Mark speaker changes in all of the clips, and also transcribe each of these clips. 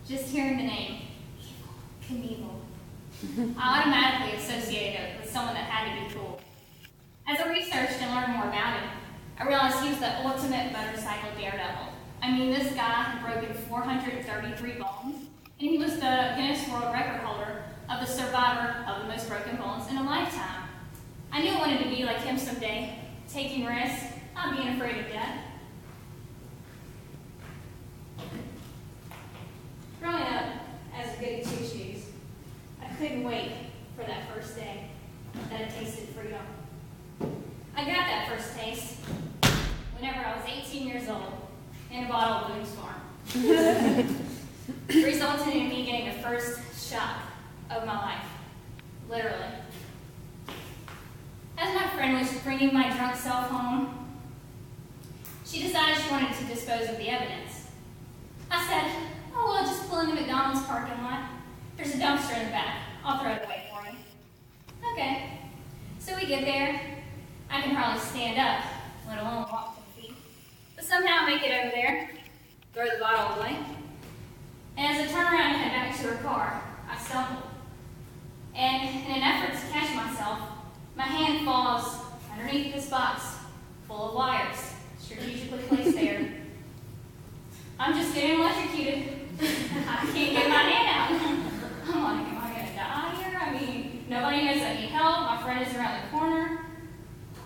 Speaker 1: Just hearing the name, Evel, I automatically associated it with someone that had to be cool. As I researched and learned more about him, I realized he was the ultimate motorcycle daredevil. I mean, this guy had broken 433 bones, and he was the Guinness World Record holder of the survivor of the most broken bones in a lifetime. I knew I wanted to be like him someday, taking risks, not being afraid of death. Growing up as a goody two-shoes, I couldn't wait for that first day that I tasted freedom. I got that first taste whenever I was 18 years old in a bottle of Boone's Farm. Resulted in me getting the first shock of my life, literally. As my friend was bringing my drunk self home, she decided she wanted to dispose of the evidence. I said, "Oh, well, just pull in the McDonald's parking lot. There's a dumpster in the back. I'll throw it away for you." Okay. So we get there. I can hardly stand up, let alone walk to the feet. But somehow I make it over there, throw the bottle away. And as I turn around and head back to her car, I stumble. And in an effort to catch myself, my hand falls underneath this box full of wires, strategically placed there. I'm just getting electrocuted. I can't get my hand out. I'm like, am I going to die here? I mean, nobody knows I need help. My friend is around the corner.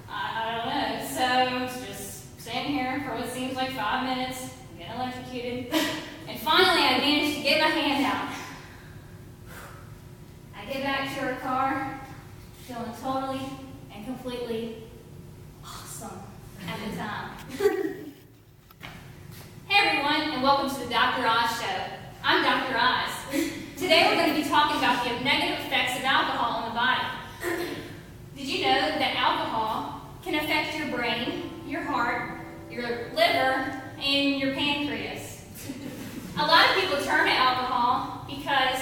Speaker 1: I don't know. So I'm just sitting here for what seems like 5 minutes, getting electrocuted. And finally, I managed to get my hand out. I get back to her car, feeling totally and completely awesome at the time. Hey everyone, and welcome to the Dr. Oz Show. I'm Dr. Oz. Today we're going to be talking about the negative effects of alcohol on the body. Did you know that alcohol can affect your brain, your heart, your liver, and your pancreas? A lot of people turn to alcohol because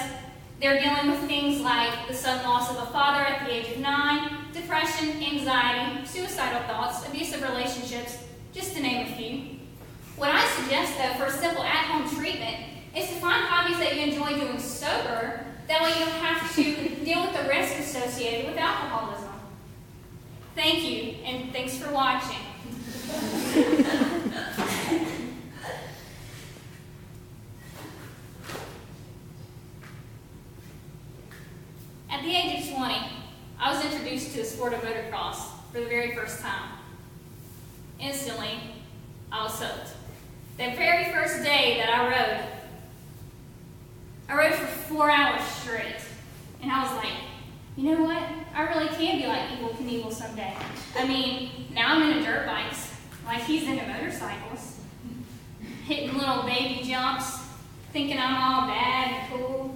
Speaker 1: they're dealing with things like the sudden loss of a father at the age of 9, depression, anxiety, suicidal thoughts, abusive relationships, just to name a few. What I suggest, though, for a simple at-home treatment is to find hobbies that you enjoy doing sober. That way you don't have to deal with the risk associated with alcoholism. Thank you, and thanks for watching. At the age of 20, I was introduced to the sport of motocross for the very first time. Instantly, I was hooked. That very first day that I rode for 4 hours straight. And I was like, you know what? I really can be like Evel Knievel someday. I mean, now I'm into dirt bikes, like he's into motorcycles. Hitting little baby jumps, thinking I'm all bad and cool.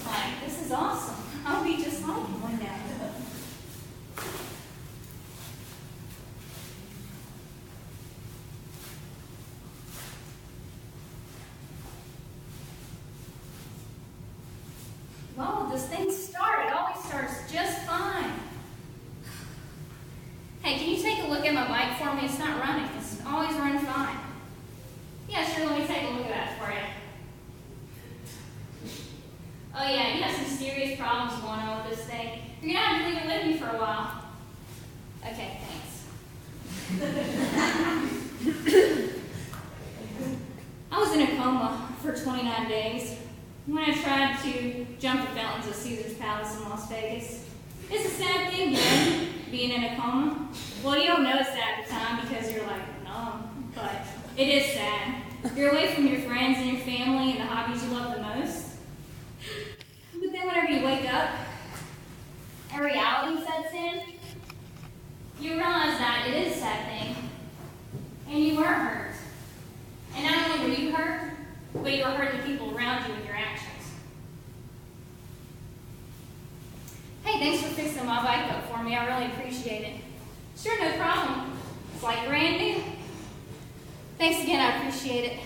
Speaker 1: Like, this is awesome. I'll be just like him one day. Well, this thing started. It always starts just fine. Hey, can you take a look at my bike for me? It's not running. It's always run fine. Yeah, sure. Let me take a look at that for you. Oh yeah, you have some serious problems going on with this thing. You're gonna have to leave it with me for a while. Okay, thanks. I was in a coma for 29 days when I tried to jump the fountains of Caesar's Palace in Las Vegas. It's a sad thing, you know, being in a coma. Well, you don't know it's sad at the time because you're like, numb, but it is sad. You're away from your friends and your family and the hobbies you love the most. But then whenever you wake up, and reality sets in, you realize that it is a sad thing, and you were hurt. And not only were you hurt, but you were hurting the people around you with your actions. Hey, thanks for fixing my bike up for me. I really appreciate it. Sure, no problem. It's like brand new. Thanks again, I appreciate it.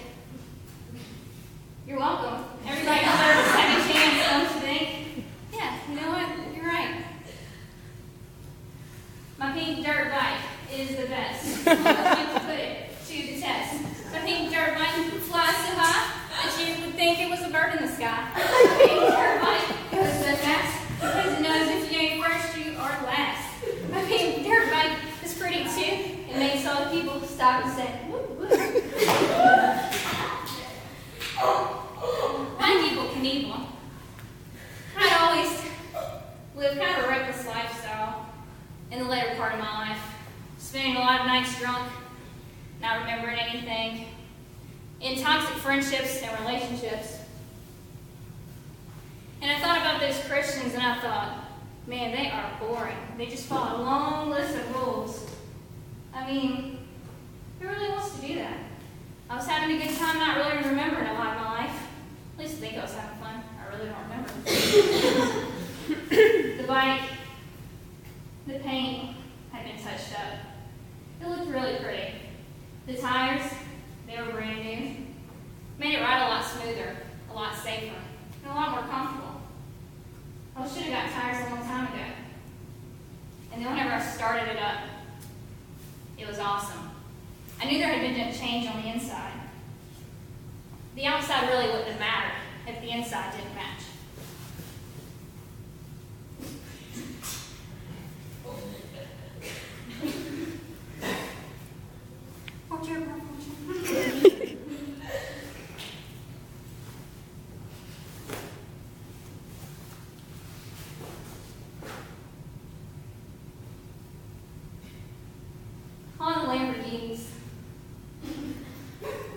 Speaker 1: You're welcome. Everybody deserves a second chance, don't you think? Yeah, you know what? You're right. My pink dirt bike is the best. I'm going to put it to the test. My pink dirt bike flies so high that you would think it was a bird stop and say, whoop, whoop. Like Evel Knievel, I'd always lived kind of a reckless lifestyle in the later part of my life, spending a lot of nights drunk, not remembering anything, in toxic friendships and relationships. And I thought about those Christians and I thought, man, they are boring. They just follow a long list of rules. I mean, who really wants to do that? I was having a good time not really remembering a lot of my life. At least I think I was having fun. I really don't remember. The bike, the paint had been touched up. It looked really pretty. The tires, they were brand new. Made it ride a lot smoother, a lot safer, and a lot more comfortable. I should have got tires a long time ago. And then whenever I started it up, it was awesome. I knew there had been a change on the inside. The outside really wouldn't have mattered if the inside didn't match. Watch your breath, watch your breath.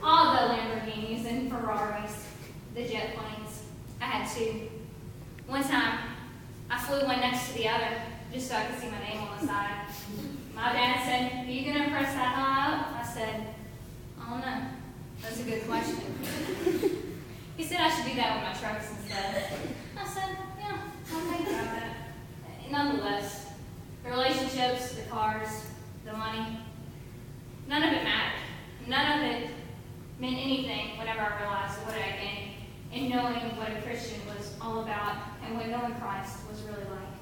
Speaker 1: All the Lamborghinis and Ferraris, the jet planes. I had two. One time, I flew one next to the other just so I could see my name on the side. My dad said, "Are you going to press that high up?" I said, "I don't know. That's a good question." He said I should do that with my trucks instead. I said, "Yeah, I'll think about that." Nonetheless, the relationships, the cars, the money, none of it mattered. None of it meant anything whenever I realized what I gained in knowing what a Christian was all about and what knowing Christ was really like.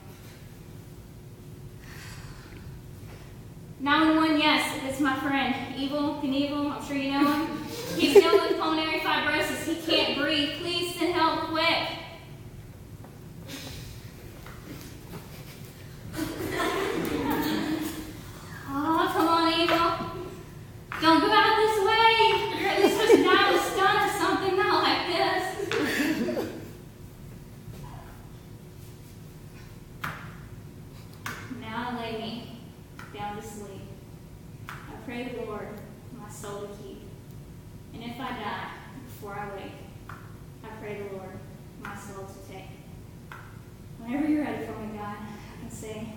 Speaker 1: 911, yes, it's my friend, Evel Knievel. I'm sure you know him. He's dealing with pulmonary fibrosis. He can't breathe. Please send help quick. Oh, come on, Evel. Don't go out this way. You're at least supposed to die with a stun or something, not like this. Now I lay me down to sleep. I pray the Lord my soul to keep. And if I die before I wake, I pray the Lord my soul to take. Whenever you're ready for me, God, I can say,